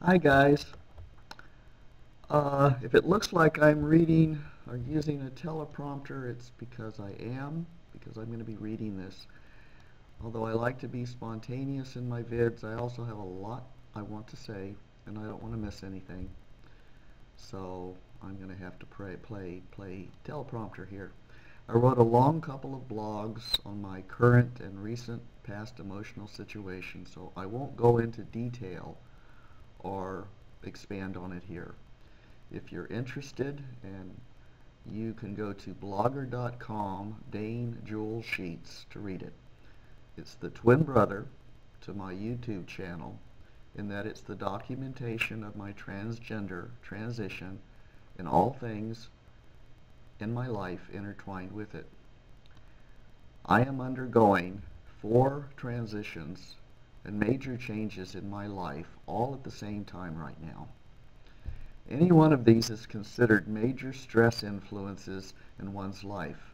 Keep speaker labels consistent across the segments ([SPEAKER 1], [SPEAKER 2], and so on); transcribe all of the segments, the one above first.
[SPEAKER 1] Hi guys. If it looks like I'm reading or using a teleprompter, it's because I'm going to be reading this. Although I like to be spontaneous in my vids, I also have a lot I want to say, and I don't want to miss anything. So I'm going to have to play teleprompter here. I wrote a long couple of blogs on my current and recent past emotional situation, so I won't go into detail or expand on it here. If you're interested, and you can go to blogger.com Dane Jewel Sheets to read it. It's the twin brother to my YouTube channel in that it's the documentation of my transgender transition and all things in my life intertwined with it. I am undergoing 4 transitions and major changes in my life all at the same time right now. Any one of these is considered major stress influences in one's life,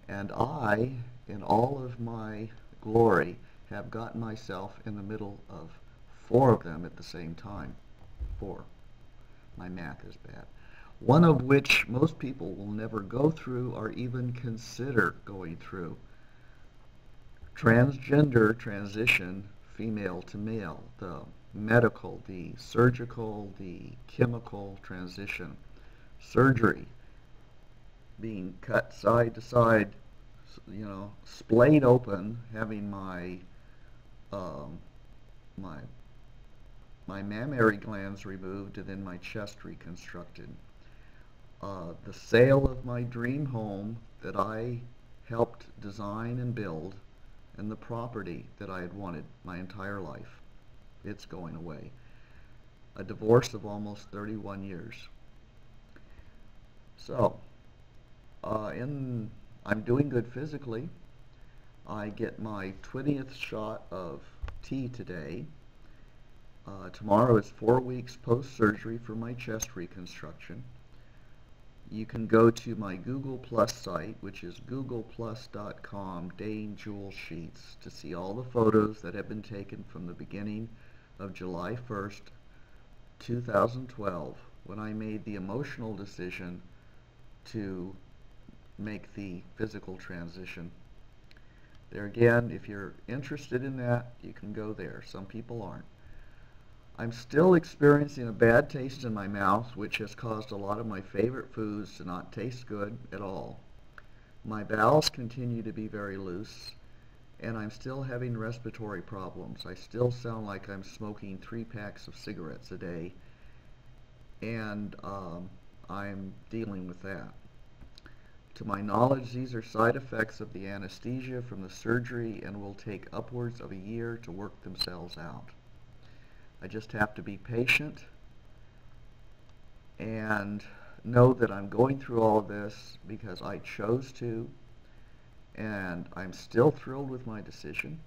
[SPEAKER 1] and I, in all of my glory, have gotten myself in the middle of 4 of them at the same time. 4. My math is bad. One of which most people will never go through or even consider going through. Transgender transition, female to male, the medical, the surgical, the chemical transition. Surgery, being cut side to side, splayed open, having um, my my mammary glands removed and then my chest reconstructed. The sale of my dream home that I helped design and build, and the property that I had wanted my entire life. It's going away. A divorce of almost 31 years. So, I'm doing good physically. I get my 20th shot of T today. Tomorrow is 4 weeks post-surgery for my chest reconstruction. You can go to my Google Plus site, which is googleplus.com, Dane Jewel Sheets, to see all the photos that have been taken from the beginning of July 1st, 2012, when I made the emotional decision to make the physical transition. There again, if you're interested in that, you can go there. Some people aren't. I'm still experiencing a bad taste in my mouth, which has caused a lot of my favorite foods to not taste good at all. My bowels continue to be very loose, and I'm still having respiratory problems. I still sound like I'm smoking 3 packs of cigarettes a day, and I'm dealing with that. To my knowledge, these are side effects of the anesthesia from the surgery and will take upwards of a year to work themselves out. I just have to be patient and know that I'm going through all of this because I chose to, and I'm still thrilled with my decision.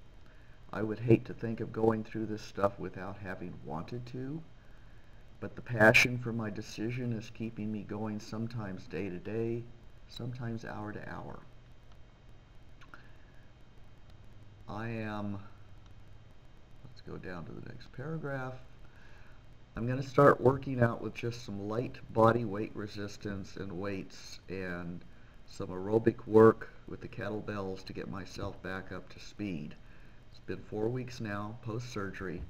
[SPEAKER 1] I would hate to think of going through this stuff without having wanted to, but the passion for my decision is keeping me going, sometimes day to day, sometimes hour to hour. Let's go down to the next paragraph. I'm going to start working out with just some light body weight resistance and weights and some aerobic work with the kettlebells to get myself back up to speed. It's been 4 weeks now post-surgery,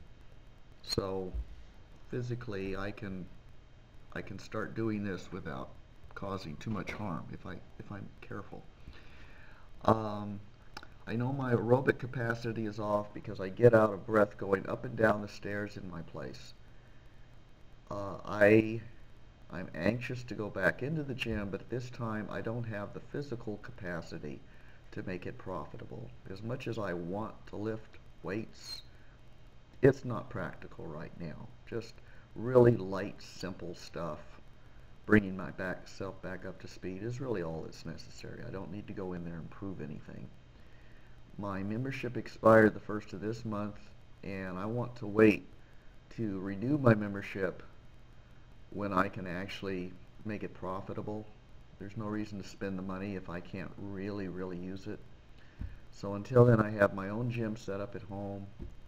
[SPEAKER 1] so physically I can start doing this without causing too much harm if I'm careful. Um, I know my aerobic capacity is off because I get out of breath going up and down the stairs in my place. I'm anxious to go back into the gym, but at this time I don't have the physical capacity to make it profitable. As much as I want to lift weights, it's not practical right now. Just really light, simple stuff. Bringing my self back up to speed is really all that's necessary. I don't need to go in there and prove anything. My membership expired the first of this month, and I want to wait to renew my membership when I can actually make it profitable. There's no reason to spend the money if I can't really use it. So until then, I have my own gym set up at home.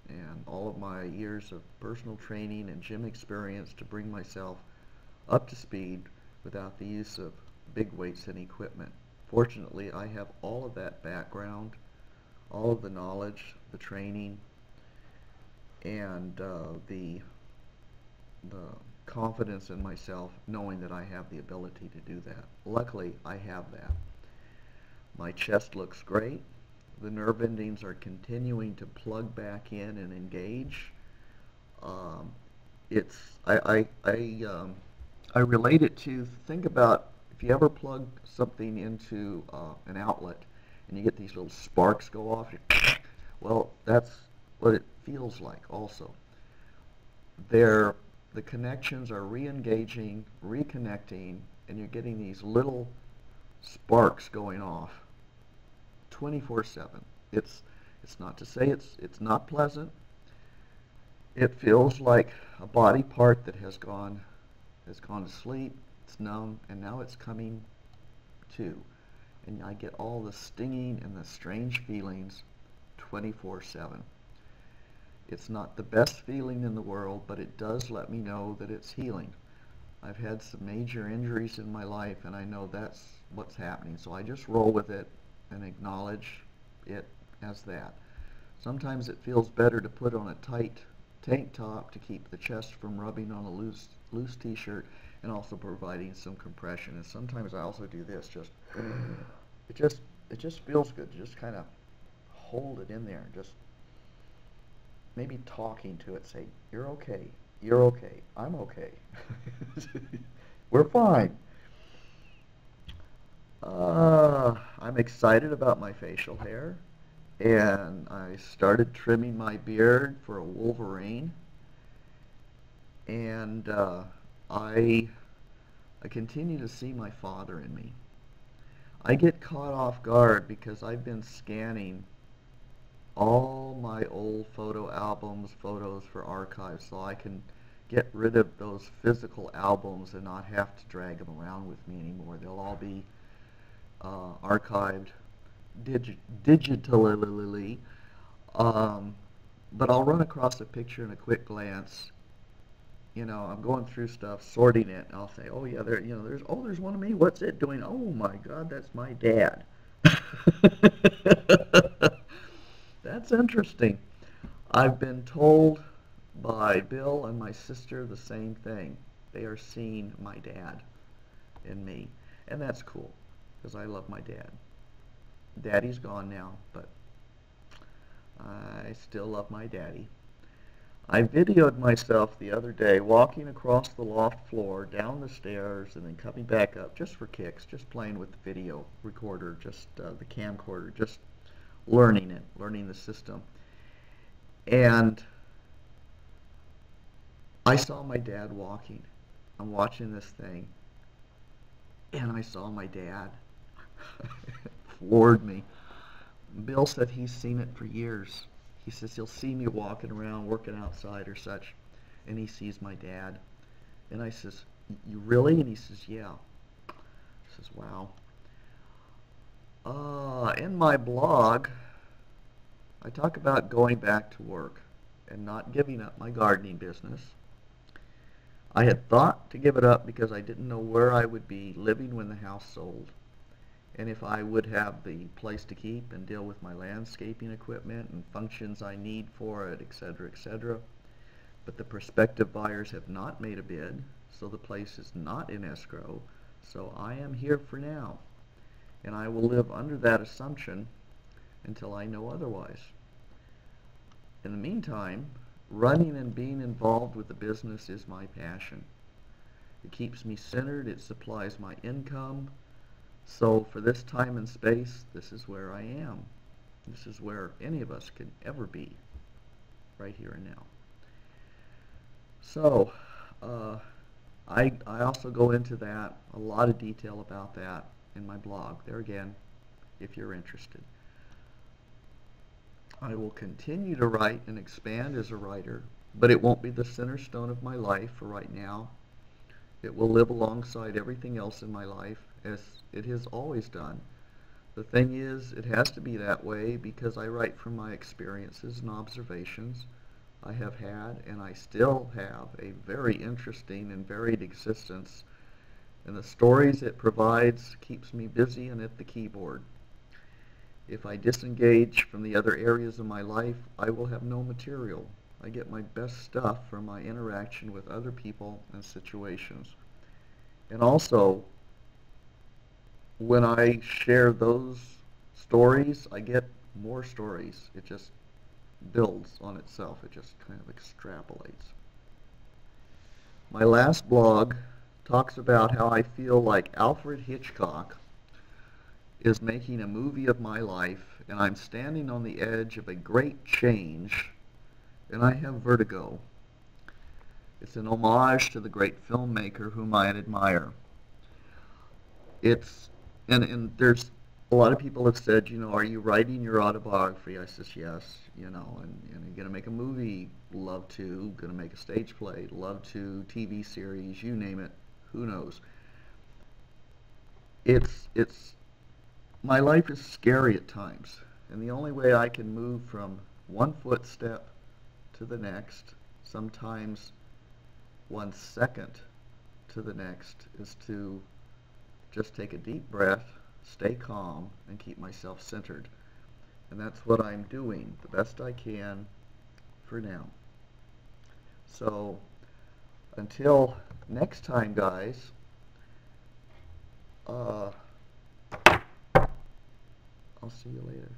[SPEAKER 1] and all of my years of personal training and gym experience to bring myself up to speed without the use of big weights and equipment. Fortunately, I have all of that background, all of the knowledge, the training, and the confidence in myself, knowing that I have the ability to do that. Luckily, I have that. My chest looks great. The nerve endings are continuing to plug back in and engage. Um, it's I relate it to, think about if you ever plug something into an outlet and you get these little sparks go off. Well, that's what it feels like also. They're, the connections are re-engaging, reconnecting, and you're getting these little sparks going off 24/7. It's not to say it's not pleasant. It feels like a body part that has gone to sleep. It's numb, and now it's coming to, and I get all the stinging and the strange feelings 24/7. It's not the best feeling in the world, but it does let me know that it's healing. I've had some major injuries in my life, and I know that's what's happening. So I just roll with it and acknowledge it as that. Sometimes it feels better to put on a tight tank top to keep the chest from rubbing on a loose t-shirt, and also providing some compression. And sometimes I also do this, just it just feels good to just kind of hold it in there, just maybe talking to it, say, you're okay, you're okay, I'm okay. We're fine. I'm excited about my facial hair, and I started trimming my beard for a Wolverine, and I continue to see my father in me. I get caught off guard because I've been scanning all my old photo albums, photos for archives, so I can get rid of those physical albums and not have to drag them around with me anymore. They'll all be archived digitally, um, but I'll run across a picture in a quick glance. You know, I'm going through stuff, sorting it, and I'll say, oh yeah, there, you know, there's one of me. What's it doing? Oh my God, that's my dad. That's interesting. I've been told by Bill and my sister the same thing. They are seeing my dad in me, and that's cool because I love my dad. Daddy's gone now, but I still love my daddy. I videoed myself the other day walking across the loft floor, down the stairs, and then coming back up just for kicks, just playing with the video recorder, just the camcorder, just learning it, learning the system. And I saw my dad walking. I'm watching this thing, and I saw my dad. It floored me. Bill said he's seen it for years. He says he'll see me walking around, working outside or such, and he sees my dad. And I says, you really? And he says, yeah. I says, wow. In my blog, I talk about going back to work and not giving up my gardening business. I had thought to give it up because I didn't know where I would be living when the house sold, and if I would have the place to keep and deal with my landscaping equipment and functions I need for it, etc., etc. But the prospective buyers have not made a bid, so the place is not in escrow, so I am here for now, and I will live under that assumption until I know otherwise. In the meantime, running and being involved with the business is my passion. It keeps me centered, it supplies my income, so for this time and space, this is where I am. This is where any of us can ever be, right here and now. So, I also go into that, a lot of detail about that in my blog. There again, if you're interested. I will continue to write and expand as a writer, but it won't be the center stone of my life for right now. It will live alongside everything else in my life, as it has always done. The thing is, it has to be that way because I write from my experiences and observations. I have had and I still have a very interesting and varied existence, and the stories it provides keeps me busy and at the keyboard. If I disengage from the other areas of my life, I will have no material. I get my best stuff from my interaction with other people and situations. And also, when I share those stories, I get more stories. It just builds on itself. It just kind of extrapolates. My last blog talks about how I feel like Alfred Hitchcock is making a movie of my life, and I'm standing on the edge of a great change, and I have vertigo. It's an homage to the great filmmaker whom I admire. It's and there's a lot of people have said, are you writing your autobiography? I says yes, and you're gonna make a movie, love to, gonna make a stage play, love to, TV series, you name it, who knows. It's my life is scary at times, and the only way I can move from one footstep to the next, sometimes 1 second to the next, is to just take a deep breath, stay calm, and keep myself centered. And that's what I'm doing the best I can for now. So until next time, guys, I'll see you later.